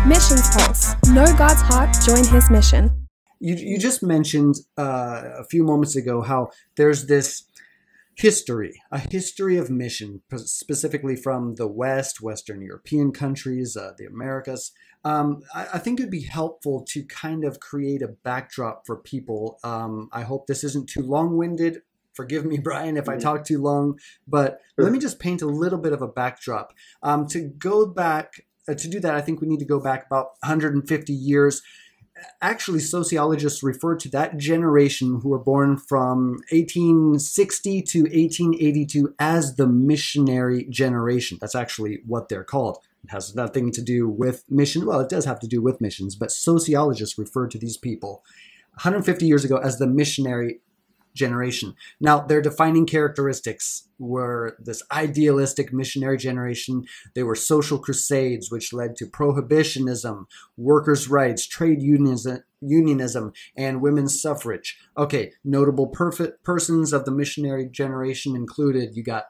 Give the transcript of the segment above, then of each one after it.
Missions Pulse. Know God's heart, join his mission. You just mentioned a few moments ago how there's this a history of mission, specifically from the West, Western European countries, the Americas. I think it'd be helpful to kind of create a backdrop for people. I hope this isn't too long-winded. Forgive me, Brian, if I talk too long, but let me just paint a little bit of a backdrop. To do that, I think we need to go back about 150 years. Actually, sociologists refer to that generation who were born from 1860 to 1882 as the Missionary Generation. That's actually what they're called. It has nothing to do with mission. Well, it does have to do with missions, but sociologists refer to these people 150 years ago as the Missionary Generation. Now, their defining characteristics were this idealistic missionary generation. They were social crusades, which led to prohibitionism, workers' rights, trade unionism, and women's suffrage. Okay, notable persons of the missionary generation included, you got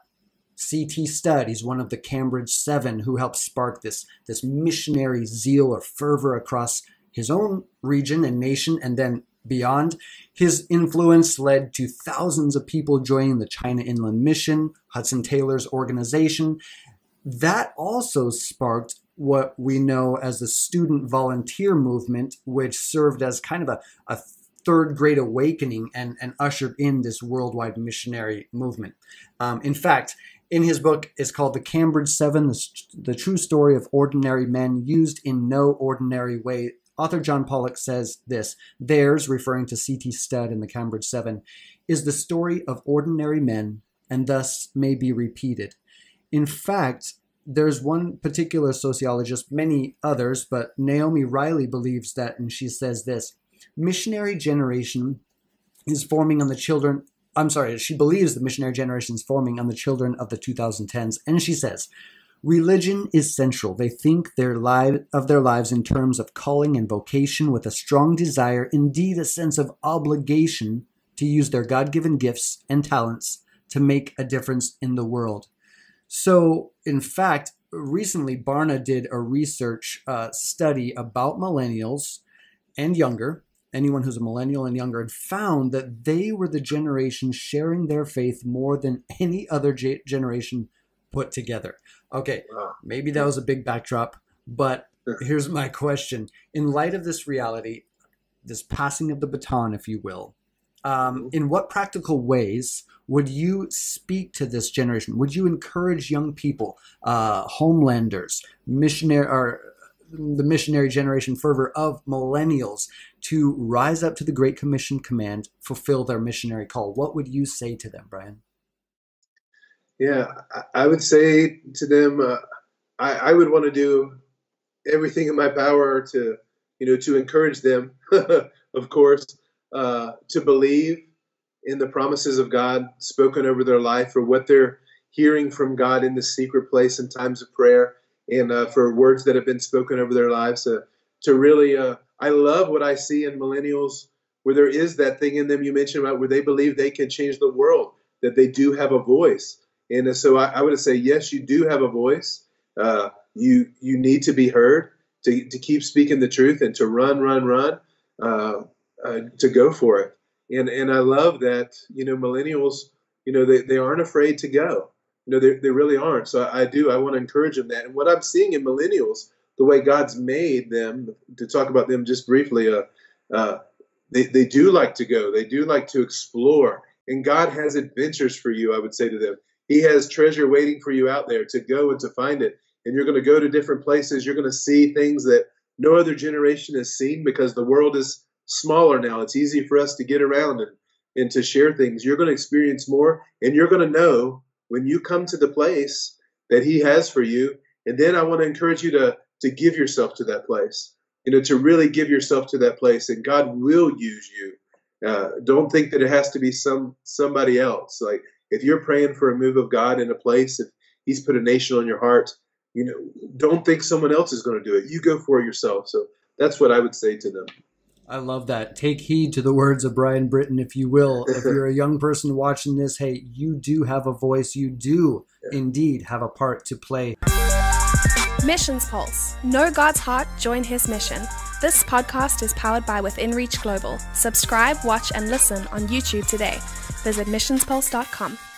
C.T. Studd. He's one of the Cambridge Seven who helped spark this missionary zeal or fervor across his own region and nation, and then beyond. His influence led to thousands of people joining the China Inland Mission, Hudson Taylor's organization. That also sparked what we know as the student volunteer movement, which served as kind of a third great awakening and ushered in this worldwide missionary movement. In fact, in his book, it's called The Cambridge Seven, the True Story of Ordinary Men Used in No Ordinary Way. Author John Pollock says this: theirs, referring to C.T. Studd and the Cambridge Seven, is the story of ordinary men and thus may be repeated. In fact, there's one particular sociologist, many others, but Naomi Riley believes that, and she says this: missionary generation is forming on the children. She believes the missionary generation is forming on the children of the 2010s. And she says, religion is central. They think of their lives in terms of calling and vocation with a strong desire, indeed a sense of obligation to use their God-given gifts and talents to make a difference in the world. So, in fact, recently Barna did a research study about millennials and younger, anyone who's a millennial and younger, and found that they were the generation sharing their faith more than any other generation put together. Okay, maybe that was a big backdrop, but here's my question. In light of this reality, this passing of the baton, if you will, in what practical ways would you speak to this generation? Would you encourage young people, homelanders, the missionary generation fervor of millennials to rise up to the Great Commission command, fulfill their missionary call? What would you say to them, Brian? Yeah, I would say to them, I would want to do everything in my power to encourage them, of course, to believe in the promises of God spoken over their life, or what they're hearing from God in the secret place in times of prayer, and for words that have been spoken over their lives. To really, I love what I see in millennials, where there is that thing in them you mentioned about where they believe they can change the world, that they do have a voice. And so I would say, yes, you do have a voice. You need to be heard, to keep speaking the truth, and to run, to go for it. And I love that, millennials, they aren't afraid to go. They really aren't. So I want to encourage them that. And what I'm seeing in millennials, the way God's made them, to talk about them just briefly, they do like to go. They do like to explore. And God has adventures for you, I would say to them. He has treasure waiting for you out there to go and to find it. And you're going to go to different places. You're going to see things that no other generation has seen, because the world is smaller now. It's easy for us to get around and to share things. You're going to experience more, and you're going to know when you come to the place that He has for you. And then I want to encourage you to give yourself to that place, to really give yourself to that place, and God will use you. Don't think that it has to be somebody else. Like, if you're praying for a move of God in a place, if He's put a nation on your heart, don't think someone else is going to do it. You go for it yourself. So that's what I would say to them. I love that. Take heed to the words of Brian Britton, if you will. If you're a young person watching this, hey, you do have a voice. You do indeed have a part to play. Missions Pulse. Know God's heart, join His mission. This podcast is powered by Within Reach Global. Subscribe, watch, and listen on YouTube today. Visit missionspulse.com.